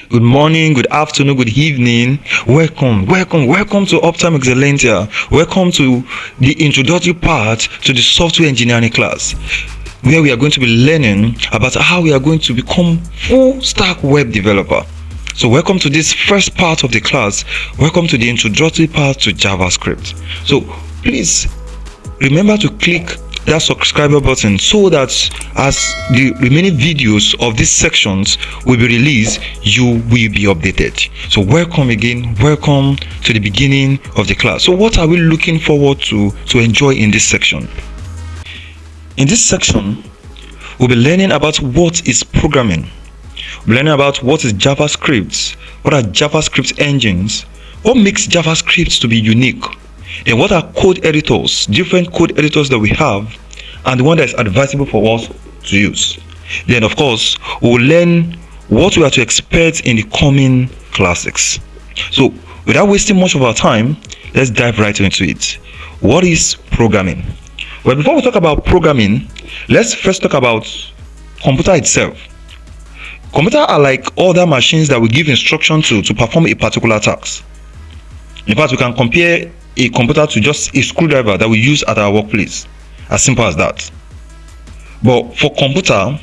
good morning, good afternoon, good evening. Welcome to Uptime Excellentia. Welcome to the introductory part to the software engineering class, where we are going to be learning about how we are going to become full stack web developer. So welcome to this first part of the class. Welcome to the introductory part to JavaScript. So please remember to click that subscriber button so that as the remaining videos of these sections will be released, you will be updated. So welcome again, welcome to the beginning of the class. So what are we looking forward to enjoy in this section? In this section, we'll be learning about what is programming. We'll be learning about what is JavaScript, what are JavaScript engines, what makes JavaScript to be unique, and what are code editors, different code editors that we have, and the one that is advisable for us to use. Then of course, we'll learn what we are to expect in the coming classics. So without wasting much of our time, let's dive right into it. What is programming? Well, before we talk about programming, let's first talk about computer itself. Computers are like other machines that we give instruction to perform a particular task. In fact, we can compare a computer to just a screwdriver that we use at our workplace. As simple as that. But for computers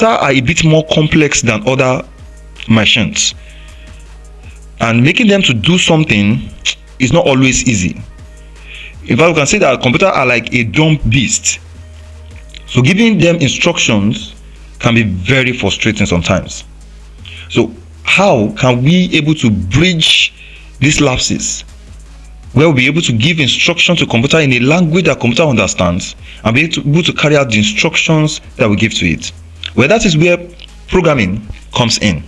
are a bit more complex than other machines, and making them to do something is not always easy. In fact, we can say that computers are like a dumb beast, so giving them instructions can be very frustrating sometimes. So how can we able to bridge these lapses, where we'll be able to give instruction to computer in a language that computer understands and be able to carry out the instructions that we give to it? Well, that is where programming comes in.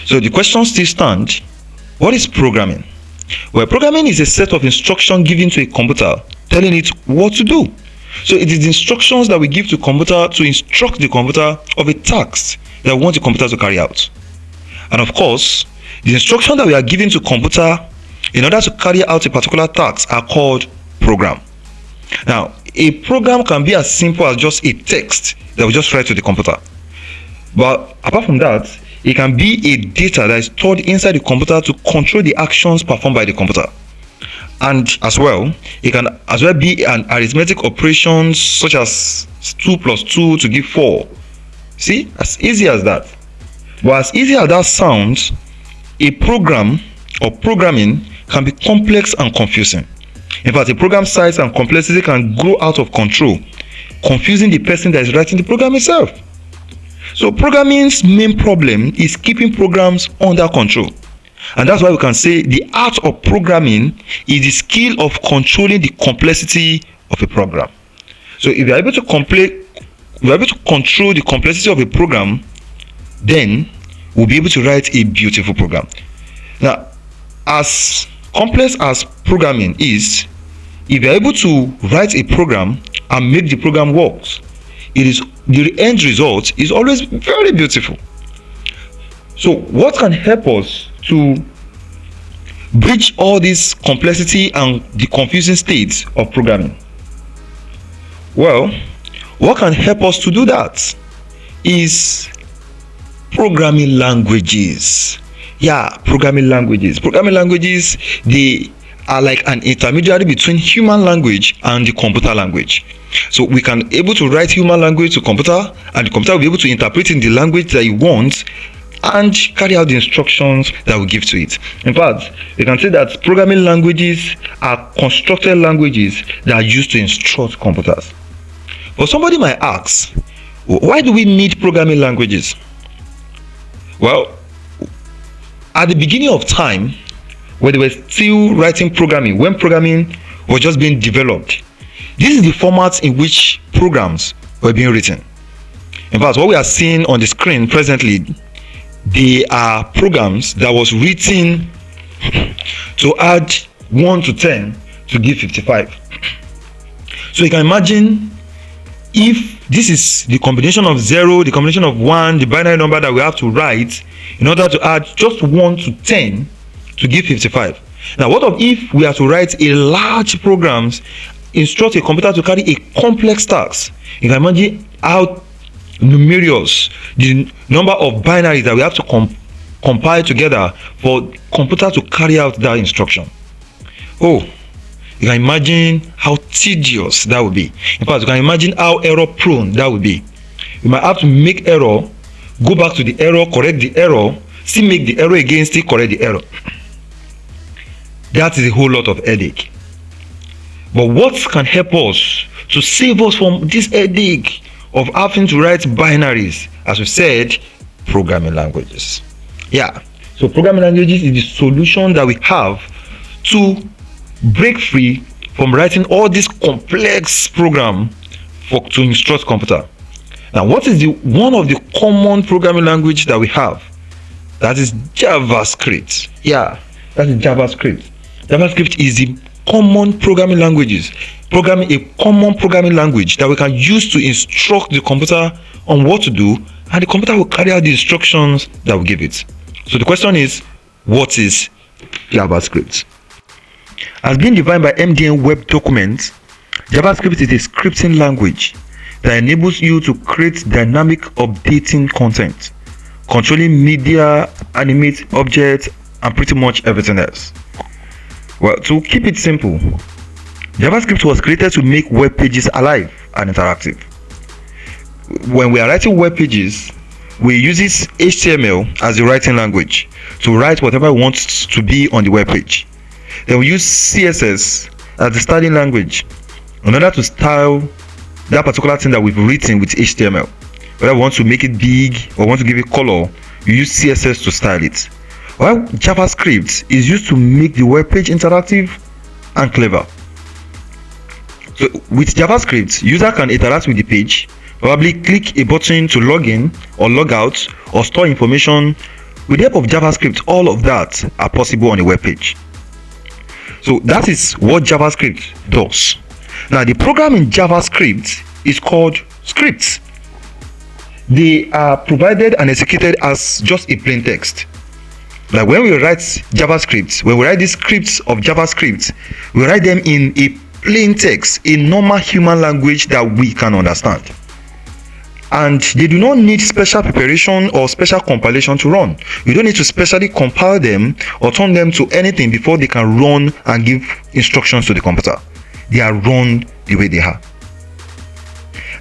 So the question still stands: what is programming? Well, programming is a set of instructions given to a computer telling it what to do. So it is the instructions that we give to computer to instruct the computer of a task that we want the computer to carry out. And of course, the instruction that we are giving to computer in order to carry out a particular task are called program. Now, a program can be as simple as just a text that we just write to the computer. But apart from that, it can be a data that is stored inside the computer to control the actions performed by the computer. And as well, it can as well be an arithmetic operation such as 2 plus 2 to give 4. See, as easy as that. But as easy as that sounds, a program or programming can be complex and confusing. In fact, a program size and complexity can grow out of control, confusing the person that is writing the program itself. So programming's main problem is keeping programs under control. And that's why we can say the art of programming is the skill of controlling the complexity of a program. So if you are able to control the complexity of a program, then we'll be able to write a beautiful program. Now, as complex as programming is, if you're able to write a program and make the program work, the end result is always very beautiful. So what can help us to bridge all this complexity and the confusing states of programming? Well, what can help us to do that is programming languages. Programming languages, they are like an intermediary between human language and the computer language. So we can able to write human language to computer, and the computer will be able to interpret in the language that you want and carry out the instructions that we give to it. In fact, we can say that programming languages are constructed languages that are used to instruct computers. But somebody might ask, why do we need programming languages? Well, at the beginning of time, when they were still writing programming, when programming was just being developed, this is the format in which programs were being written. In fact, what we are seeing on the screen presently, they are programs that was written to add 1 to 10 to give 55. So you can imagine if this is the combination of 0, the combination of 1, the binary number that we have to write in order to add just 1 to 10 to give 55. Now, what if we are to write a large programs, instruct a computer to carry a complex task? You can imagine how numerous the number of binaries that we have to compile together for computer to carry out that instruction. Oh, you can imagine how tedious that would be. In fact, you can imagine how error prone that would be. You might have to make error, go back to the error, correct the error, still make the error again, still correct the error. That is a whole lot of headache. But what can help us to save us from this headache of having to write binaries? As we said, programming languages. Yeah, so programming languages is the solution that we have to break free from writing all this complex program to instruct computer. Now, what is one of the common programming language that we have? That is JavaScript. Yeah, that is JavaScript. JavaScript is the common programming languages. A common programming language that we can use to instruct the computer on what to do, and the computer will carry out the instructions that we give it. So the question is, what is JavaScript? As being defined by MDN Web Documents, JavaScript is a scripting language that enables you to create dynamic updating content, controlling media, animate objects, and pretty much everything else. Well, to keep it simple, JavaScript was created to make web pages alive and interactive. When we are writing web pages, we use HTML as the writing language to write whatever we want to be on the web page. Then we use CSS as the styling language in order to style that particular thing that we've written with HTML. Whether we want to make it big or want to give it color, you use CSS to style it. While JavaScript is used to make the web page interactive and clever. So with JavaScript, user can interact with the page, probably click a button to log in or log out or store information. With the help of JavaScript, all of that are possible on a web page. So that is what JavaScript does. Now, the program in JavaScript is called scripts. They are provided and executed as just a plain text. Like when we write JavaScript, when we write these scripts of JavaScript, we write them in a plain text, a normal human language that we can understand. And they do not need special preparation or special compilation to run. You don't need to specially compile them or turn them to anything before they can run and give instructions to the computer. They are run the way they are.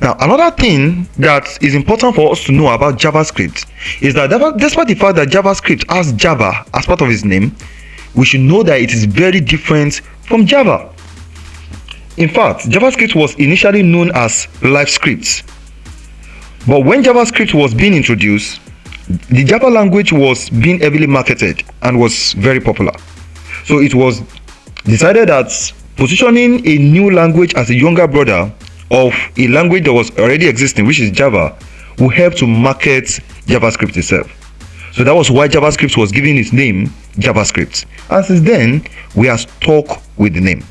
Now, another thing that is important for us to know about JavaScript is that despite the fact that JavaScript has Java as part of its name, we should know that it is very different from Java. In fact, JavaScript was initially known as LiveScript. But when JavaScript was being introduced, the Java language was being heavily marketed and was very popular. So it was decided that positioning a new language as a younger brother of a language that was already existing, which is Java, will help to market JavaScript itself. So that was why JavaScript was given its name JavaScript. And since then, we are stuck with the name.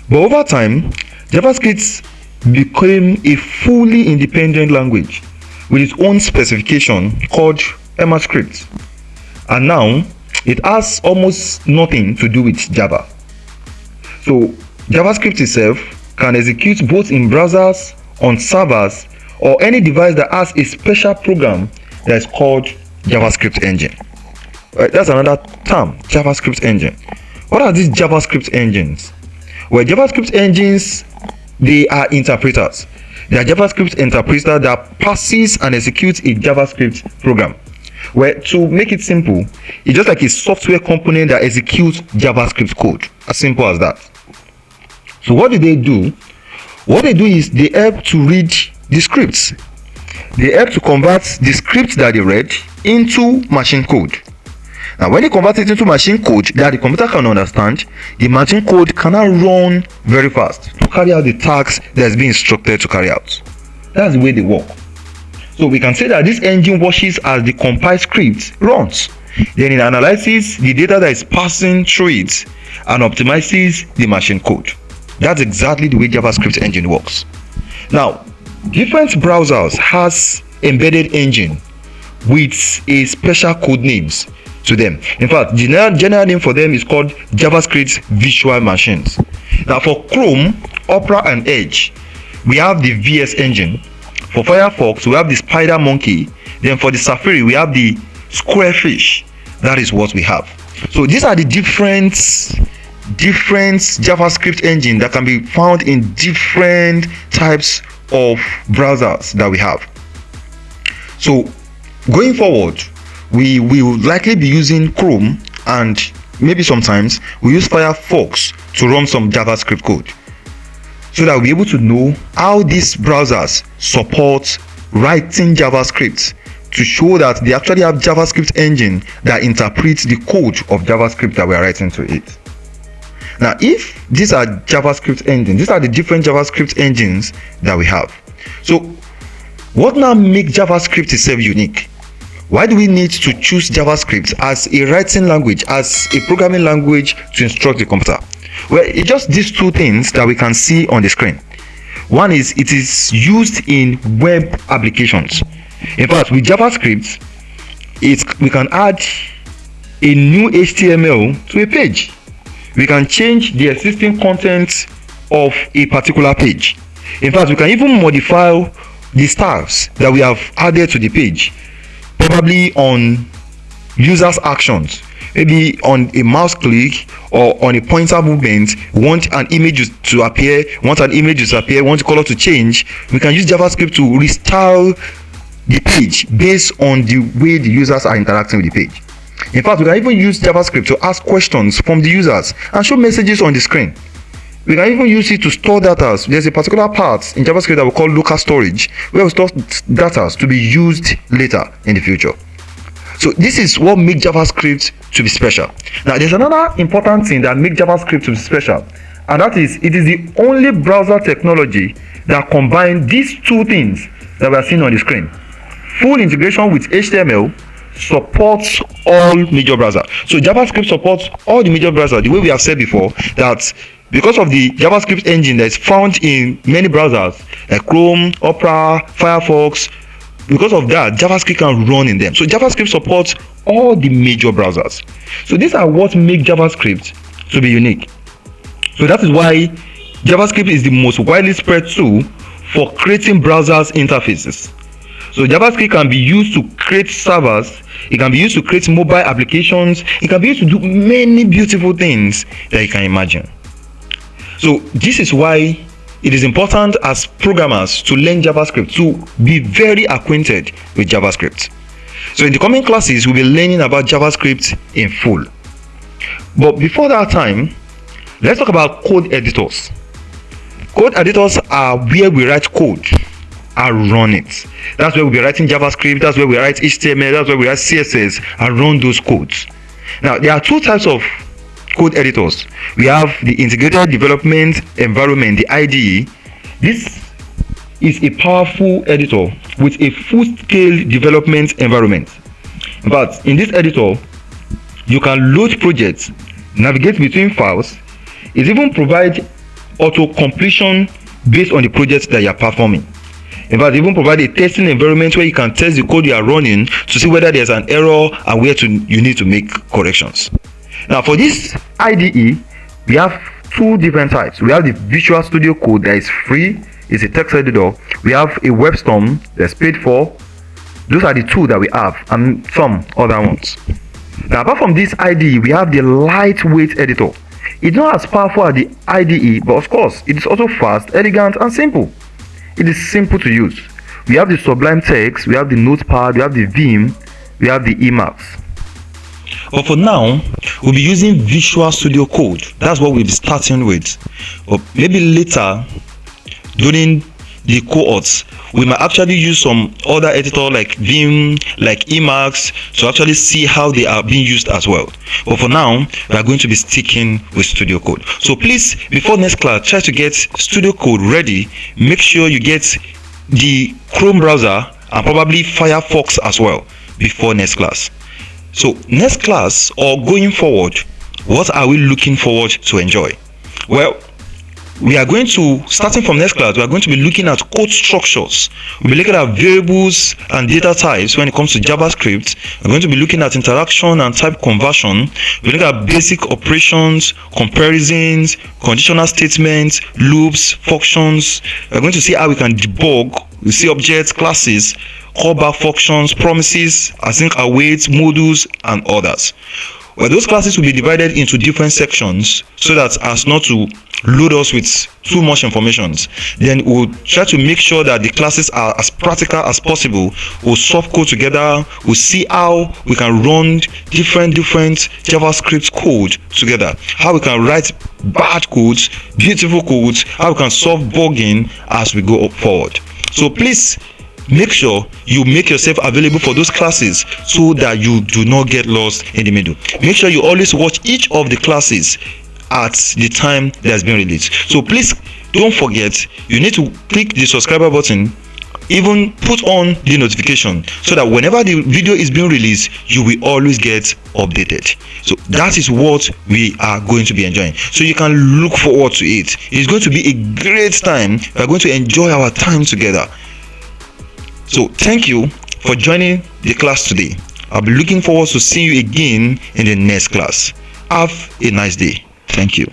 But over time, JavaScript became a fully independent language with its own specification called ECMAScript. And now, it has almost nothing to do with Java. So JavaScript itself can execute both in browsers, on servers, or any device that has a special program that is called JavaScript engine. That's another term, JavaScript engine. What are these JavaScript engines? Well, JavaScript engines, they are interpreters. They are JavaScript interpreter that passes and executes a JavaScript program. Well, to make it simple, it's just like a software component that executes JavaScript code. As simple as that. So what do? What they do is they help to read the scripts. They help to convert the scripts that they read into machine code. Now, when they convert it into machine code that the computer can understand, the machine code cannot run very fast to carry out the tasks that is being instructed to carry out. That's the way they work. So we can say that this engine watches as the compiled script runs. Then it analyzes the data that is passing through it and optimizes the machine code. That's exactly the way JavaScript engine works. Now, different browsers has embedded engine with a special code names to them. In fact, general name for them is called JavaScript Virtual Machines. Now, for Chrome, Opera, and Edge, we have the VS engine. For Firefox, we have the Spider Monkey. Then for the Safari, we have the squarefish. That is what we have. So these are the different JavaScript engine that can be found in different types of browsers that we have. So going forward, we will likely be using Chrome, and maybe sometimes we use Firefox to run some JavaScript code, so that we'll be able to know how these browsers support writing JavaScript, to show that they actually have JavaScript engine that interprets the code of JavaScript that we are writing to it. Now, if these are JavaScript engines, these are the different JavaScript engines that we have. So what now makes JavaScript itself unique? Why do we need to choose JavaScript as a writing language, as a programming language to instruct the computer? Well, it's just these two things that we can see on the screen. One is it is used in web applications. In fact, with JavaScript, we can add a new HTML to a page. We can change the existing content of a particular page. In fact, we can even modify the styles that we have added to the page, probably on users' actions. Maybe on a mouse click or on a pointer movement, want an image to appear, want the color to change. We can use JavaScript to restyle the page based on the way the users are interacting with the page. In fact, we can even use JavaScript to ask questions from the users and show messages on the screen. We can even use it to store data. There's a particular part in JavaScript that we call local storage, where we store data to be used later in the future. So this is what makes JavaScript to be special. Now, there's another important thing that makes JavaScript to be special, and that is it is the only browser technology that combines these two things that we are seeing on the screen. Full integration with HTML, supports all major browsers. So JavaScript supports all the major browsers, the way we have said before, that because of the JavaScript engine that is found in many browsers like Chrome, Opera, Firefox, because of that, JavaScript can run in them. So JavaScript supports all the major browsers. So these are what make JavaScript to be unique. So that is why JavaScript is the most widely spread tool for creating browsers interfaces. So JavaScript can be used to create servers, it can be used to create mobile applications, it can be used to do many beautiful things that you can imagine. So this is why it is important as programmers to learn JavaScript, to be very acquainted with JavaScript. So in the coming classes, we'll be learning about JavaScript in full. But before that time, let's talk about code editors. Code editors are where we write code and run it. That's where we'll be writing JavaScript, that's where we write HTML, that's where we write CSS and run those codes. Now, there are two types of code editors. We have the integrated development environment, the IDE. This is a powerful editor with a full-scale development environment. But in this editor, you can load projects, navigate between files. It even provides auto-completion based on the projects that you are performing. In fact, even provide a testing environment where you can test the code you are running to see whether there's an error and where you need to make corrections. Now, for this IDE, we have two different types. We have the Visual Studio Code that is free, it's a text editor. We have a WebStorm that's paid for. Those are the two that we have, and some other ones. Now, apart from this IDE, we have the lightweight editor. It's not as powerful as the IDE, but of course, it is also fast, elegant, and simple. It is simple to use. We have the Sublime Text, we have the Notepad, we have the Vim, we have the Emacs. But for now, we'll be using Visual Studio Code. That's what we'll be starting with. Or maybe later, during the cohorts, we might actually use some other editor like Vim, like Emacs, to actually see how they are being used as well. But for now, we are going to be sticking with Studio Code. So please, before next class, try to get Studio Code ready. Make sure you get the Chrome browser and probably Firefox as well before next class. So next class or going forward, what are we looking forward to enjoy? Well, we are going to, starting from next class, we are going to be looking at code structures. We'll be looking at variables and data types when it comes to JavaScript. We're going to be looking at interaction and type conversion. We'll look at basic operations, comparisons, conditional statements, loops, functions. We're going to see how we can debug. We see objects, classes, callback functions, promises, async await, modules, and others. Well, those classes will be divided into different sections so that as not to load us with too much information. Then we'll try to make sure that the classes are as practical as possible. We'll soft code together. We'll see how we can run different JavaScript code together. How we can write bad codes, beautiful codes. How we can solve bugging as we go forward. So please make sure you make yourself available for those classes so that you do not get lost in the middle. Make sure you always watch each of the classes at the time that has been released. So please don't forget, you need to click the subscriber button, even put on the notification so that whenever the video is being released, you will always get updated. So that is what we are going to be enjoying. So you can look forward to it. It's going to be a great time. We are going to enjoy our time together. So thank you for joining the class today. I'll be looking forward to seeing you again in the next class. Have a nice day. Thank you.